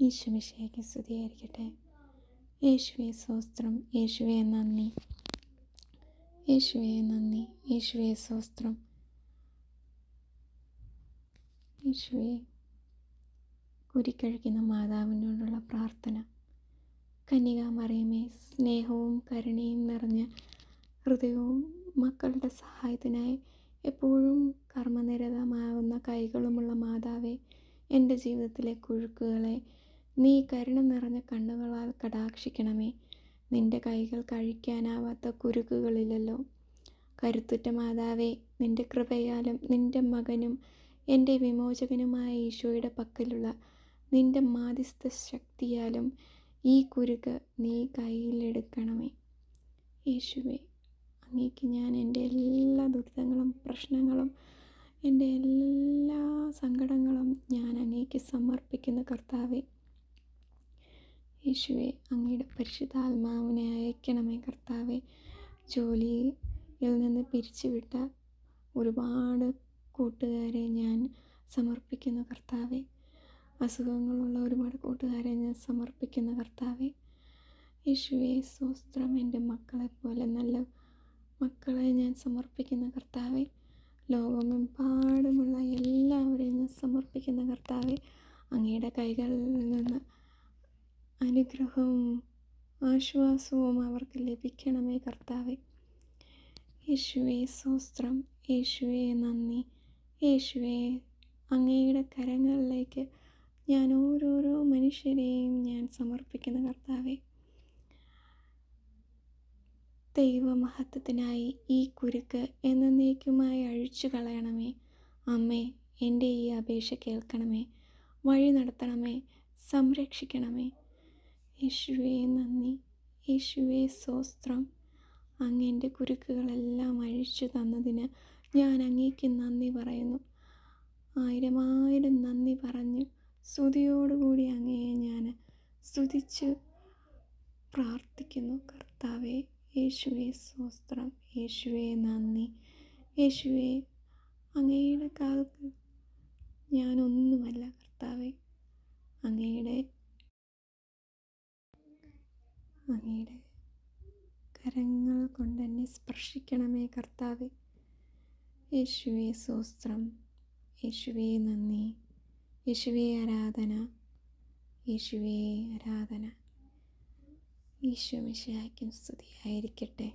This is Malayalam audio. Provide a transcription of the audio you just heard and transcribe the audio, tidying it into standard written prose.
ഈശോമിശിഹായ്ക്ക് സ്തുതിയായിരിക്കട്ടെ. യേശുവേ സ്തോത്രം, യേശുവേ നന്ദി, യേശുവേ നന്ദി, യേശുവേ സ്തോത്രം. യേശുവേ, കുരിക്കഴിക്കുന്ന മാതാവിനോടുള്ള പ്രാർത്ഥന. കന്യകാമറിയമേ, സ്നേഹവും കരുണയും നിറഞ്ഞ ഹൃദയവും മക്കളുടെ സഹായത്തിനായി എപ്പോഴും കർമ്മനിരതമാകുന്ന കൈകളുമുള്ള മാതാവേ, എൻ്റെ ജീവിതത്തിലെ കുഴുക്കുകളെ നീ കരുണ നിറഞ്ഞ കണ്ണുകളാൽ കടാക്ഷിക്കണമേ. നിൻ്റെ കൈകൾ കഴിക്കാനാവാത്ത കുരുക്കുകളില്ലല്ലോ. കരുത്തുറ്റ മാതാവേ, നിൻ്റെ കൃപയാലും നിൻ്റെ മകനും എൻ്റെ വിമോചകനുമായ ഈശോയുടെ പക്കലുള്ള നിൻ്റെ മാധ്യസ്ഥ ശക്തിയാലും ഈ കുരുക്ക് നീ കയ്യിലെടുക്കണമേ. യേശുവേ, അങ്ങേക്ക് ഞാൻ എൻ്റെ എല്ലാ ദുരിതങ്ങളും പ്രശ്നങ്ങളും എൻ്റെ എല്ലാ സങ്കടങ്ങളും ഞാൻ അങ്ങേക്ക് സമർപ്പിക്കുന്ന കർത്താവേ. യേശുവേ, അങ്ങയുടെ പരിശുദ്ധാത്മാവിനെ അയക്കണമേ കർത്താവേ. ജോലിയിൽ നിന്ന് പിരിച്ചുവിട്ട ഒരുപാട് കൂട്ടുകാരെ ഞാൻ സമർപ്പിക്കുന്ന കർത്താവേ. അസുഖങ്ങളുള്ള ഒരുപാട് കൂട്ടുകാരെ ഞാൻ സമർപ്പിക്കുന്ന കർത്താവേ. യേശുവേ സ്തോത്രം. എൻ്റെ മക്കളെപ്പോലെ നല്ല മക്കളെ ഞാൻ സമർപ്പിക്കുന്ന കർത്താവേ. ലോകമെമ്പാടുമുള്ള എല്ലാവരെയും ഞാൻ സമർപ്പിക്കുന്ന കർത്താവേ. അങ്ങയുടെ കൈകളിൽ നിന്ന് അനുഗ്രഹവും ആശ്വാസവും അവർക്ക് ലഭിക്കണമേ കർത്താവേ. യേശുവേ സ്തോത്രം, യേശുവേ നന്ദി, യേശുവേ. അങ്ങയുടെ കരങ്ങളിലേക്ക് ഞാൻ ഓരോരോ മനുഷ്യരെയും ഞാൻ സമർപ്പിക്കുന്ന കർത്താവേ. ദൈവമഹത്വത്തിനായി ഈ കുരുക്ക് എന്നേക്കുമായി അഴിച്ചു കളയണമേ. അമ്മേ, എൻ്റെ ഈ അപേക്ഷ കേൾക്കണമേ, വഴി നടത്തണമേ, സംരക്ഷിക്കണമേ. യേശുവേ നന്ദി, യേശുവേ സ്തോത്രം. അങ്ങ് എൻ്റെ കുരുക്കുകളെല്ലാം അഴിച്ചു തന്നതിന് ഞാൻ അങ്ങേക്ക് നന്ദി പറയുന്നു. ആയിരം നന്ദി പറഞ്ഞു സ്തുതിയോടുകൂടി അങ്ങയെ ഞാൻ സ്തുതിച്ച് പ്രാർത്ഥിക്കുന്നു കർത്താവേ. യേശുവേ സ്തോത്രം, യേശുവേ നന്ദി, യേശുവേ. അങ്ങയുടെ കാലത്ത് ഞാനൊന്നുമല്ല കർത്താവേ. അങ്ങയുടെ കരങ്ങൾ കൊണ്ട് എന്നെ സ്പർശിക്കണമേ കർത്താവേ. യേശുവേ സ്തോത്രം, യേശുവേ നന്ദി, യേശുവേ ആരാധന, യേശുവേ ആരാധന. ഈശോ മിശിഹായ്ക്കും സ്തുതിയായിരിക്കട്ടെ.